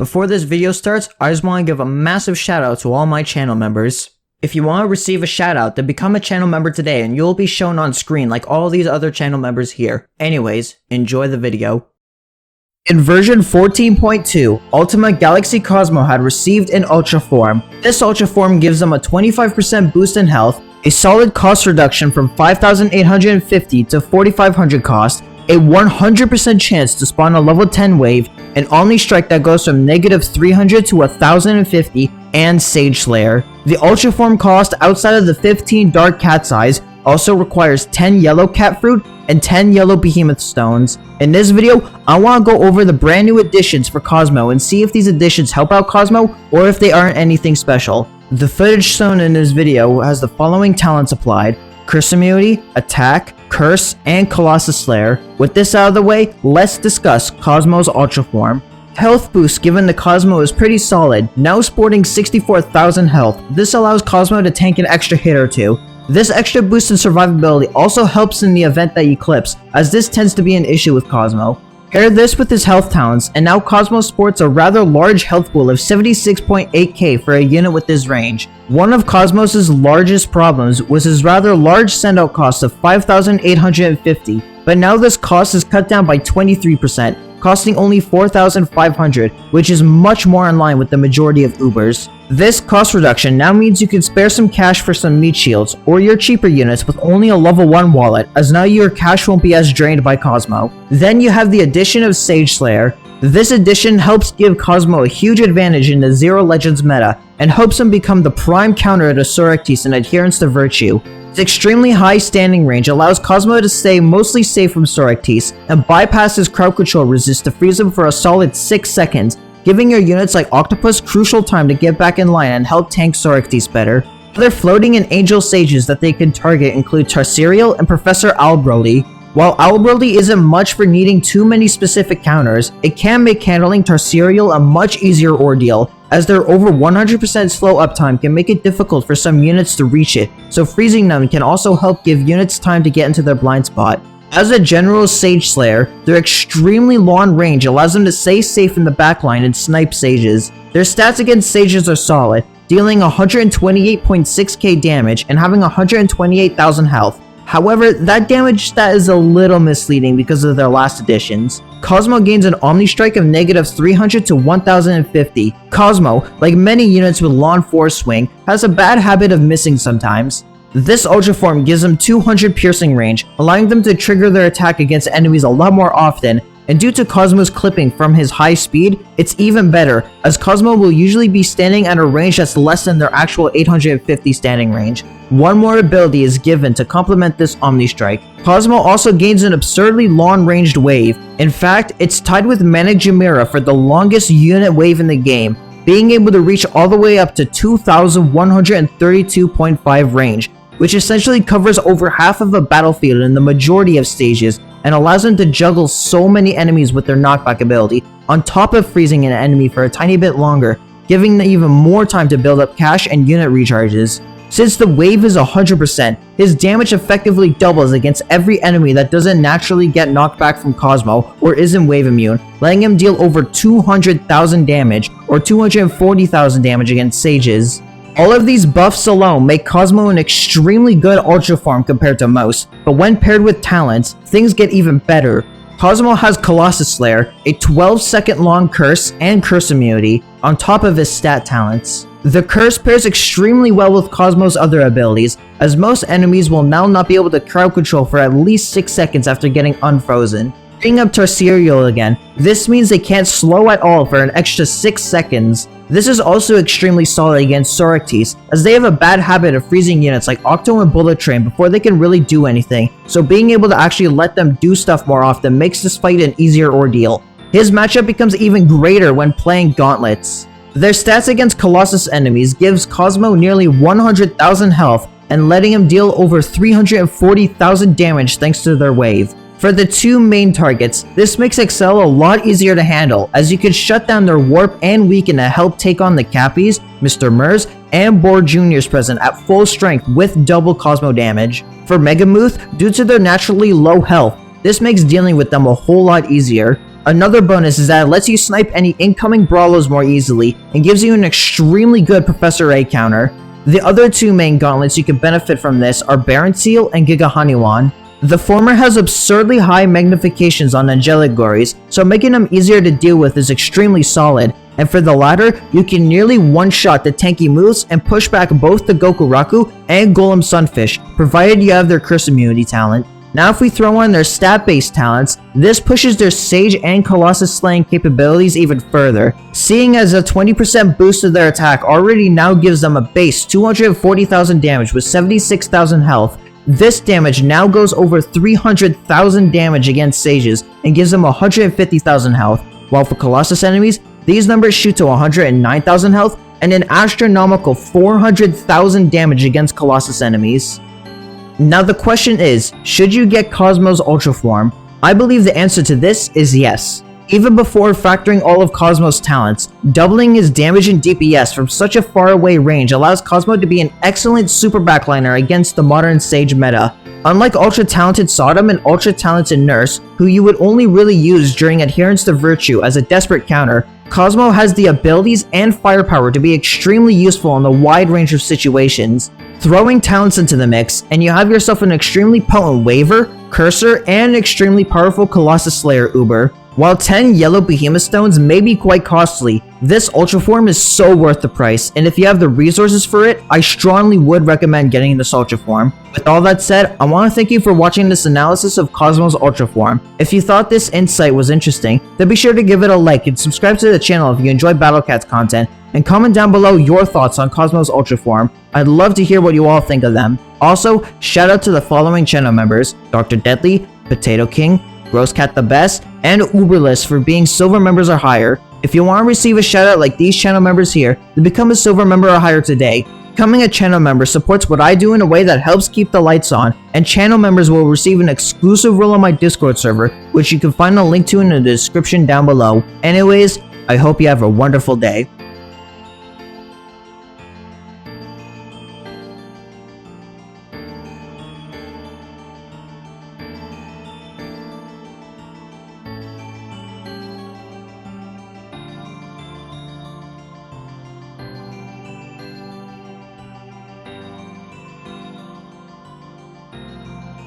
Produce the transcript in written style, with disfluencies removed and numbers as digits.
Before this video starts, I just want to give a massive shout out to all my channel members. If you want to receive a shout out, then become a channel member today and you'll be shown on screen like all these other channel members here. Anyways, enjoy the video. In version 14.2, Ultima Galaxy Cosmo had received an Ultra Form. This Ultra Form gives them a 25% boost in health, a solid cost reduction from 5,850 to 4,500 cost, a 100% chance to spawn a level 10 wave, an Omni Strike that goes from -300 to 1,050, and Sage Slayer. The Ultra Form cost outside of the 15 Dark Cat's Eyes also requires 10 Yellow Catfruit and 10 Yellow Behemoth Stones. In this video, I want to go over the brand new additions for Cosmo and see if these additions help out Cosmo or if they aren't anything special. The footage shown in this video has the following talents applied: Curse Immunity, Attack, Curse, and Colossus Slayer. With this out of the way, let's discuss Cosmo's Ultra Form. Health boost given to Cosmo is pretty solid, now sporting 64,000 health. This allows Cosmo to tank an extra hit or two. This extra boost in survivability also helps in the event that Eclipse, as this tends to be an issue with Cosmo. Pair this with his health talents, and now Cosmo sports a rather large health pool of 76.8k for a unit with this range. One of Cosmos' largest problems was his rather large sendout cost of 5,850, but now this cost is cut down by 23%, costing only 4,500, which is much more in line with the majority of Ubers. This cost reduction now means you can spare some cash for some meat shields, or your cheaper units with only a level 1 wallet, as now your cash won't be as drained by Cosmo. Then you have the addition of Sage Slayer. This addition helps give Cosmo a huge advantage in the Zero Legends meta, and helps him become the prime counter to Soractis in adherence to Virtue. Its extremely high standing range allows Cosmo to stay mostly safe from Soractis, and bypass his crowd control resist to freeze him for a solid 6 seconds, giving your units like Octopus crucial time to get back in line and help tank Soractis better. Other floating and angel sages that they can target include Tarsiriel and Professor Albrody. While Albrody isn't much for needing too many specific counters, it can make handling Tarsiriel a much easier ordeal, as their over 100% slow uptime can make it difficult for some units to reach it, so freezing them can also help give units time to get into their blind spot. As a general Sage Slayer, their extremely long range allows them to stay safe in the backline and snipe sages. Their stats against sages are solid, dealing 128.6k damage and having 128,000 health. However, that damage stat is a little misleading because of their last additions. Cosmo gains an Omni Strike of -300 to 1,050. Cosmo, like many units with long force swing, has a bad habit of missing sometimes. This Ultra Form gives them 200 piercing range, allowing them to trigger their attack against enemies a lot more often, and due to Cosmo's clipping from his high speed, it's even better, as Cosmo will usually be standing at a range that's less than their actual 850 standing range. One more ability is given to complement this Omni Strike. Cosmo also gains an absurdly long-ranged wave. In fact, it's tied with Manic Jamira for the longest unit wave in the game, being able to reach all the way up to 2,132.5 range, which essentially covers over half of a battlefield in the majority of stages, and allows them to juggle so many enemies with their knockback ability, on top of freezing an enemy for a tiny bit longer, giving them even more time to build up cash and unit recharges. Since the wave is 100%, his damage effectively doubles against every enemy that doesn't naturally get knocked back from Cosmo or isn't wave immune, letting him deal over 200,000 damage or 240,000 damage against sages. All of these buffs alone make Cosmo an extremely good Ultra Form compared to most, but when paired with talents, things get even better. Cosmo has Colossus Slayer, a 12-second long curse and curse immunity, on top of his stat talents. The curse pairs extremely well with Cosmo's other abilities, as most enemies will now not be able to crowd control for at least 6 seconds after getting unfrozen. Bringing up Tarsiriel again, this means they can't slow at all for an extra 6 seconds. This is also extremely solid against Soractis, as they have a bad habit of freezing units like Octo and Bullet Train before they can really do anything, so being able to actually let them do stuff more often makes this fight an easier ordeal. His matchup becomes even greater when playing Gauntlets. Their stats against Colossus enemies gives Cosmo nearly 100,000 health and letting him deal over 340,000 damage thanks to their wave. For the two main targets, this makes Excel a lot easier to handle, as you can shut down their warp and weaken to help take on the Cappies, Mr. Mers, and Boar Jr.'s present at full strength with double Cosmo damage. For Megamuth, due to their naturally low health, this makes dealing with them a whole lot easier. Another bonus is that it lets you snipe any incoming brawlers more easily and gives you an extremely good Professor A counter. The other two main gauntlets you can benefit from this are Baron Seal and Giga Haniwan. The former has absurdly high magnifications on angelic glories, so making them easier to deal with is extremely solid, and for the latter, you can nearly one-shot the tanky moves and push back both the Goku Raku and Golem Sunfish, provided you have their curse immunity talent. Now if we throw on their stat-based talents, this pushes their Sage and Colossus slaying capabilities even further, seeing as a 20% boost to their attack already now gives them a base 240,000 damage with 76,000 health. This damage now goes over 300,000 damage against Sages and gives them 150,000 health, while for Colossus enemies, these numbers shoot to 109,000 health and an astronomical 400,000 damage against Colossus enemies. Now the question is, should you get Cosmo's Ultra Form? I believe the answer to this is yes. Even before factoring all of Cosmo's talents, doubling his damage and DPS from such a far away range allows Cosmo to be an excellent super backliner against the modern Sage meta. Unlike ultra talented Sodom and ultra talented Nurse, who you would only really use during adherence to virtue as a desperate counter, Cosmo has the abilities and firepower to be extremely useful in a wide range of situations. Throwing talents into the mix, and you have yourself an extremely potent Waver, Cursor, and an extremely powerful Colossus Slayer Uber. While 10 Yellow Behemoth Stones may be quite costly, this Ultra Form is so worth the price, and if you have the resources for it, I strongly would recommend getting this Ultra Form. With all that said, I want to thank you for watching this analysis of Cosmo's Ultra Form. If you thought this insight was interesting, then be sure to give it a like and subscribe to the channel if you enjoy Battle Cats content, and comment down below your thoughts on Cosmo's Ultra Form. I'd love to hear what you all think of them. Also, shout out to the following channel members: Dr. Deadly, Potato King, Gross Cat the Best, and Uberless for being silver members or higher. If you want to receive a shout out like these channel members here, then become a silver member or higher today. Becoming a channel member supports what I do in a way that helps keep the lights on, and channel members will receive an exclusive role on my Discord server, which you can find a link to in the description down below. Anyways, I hope you have a wonderful day.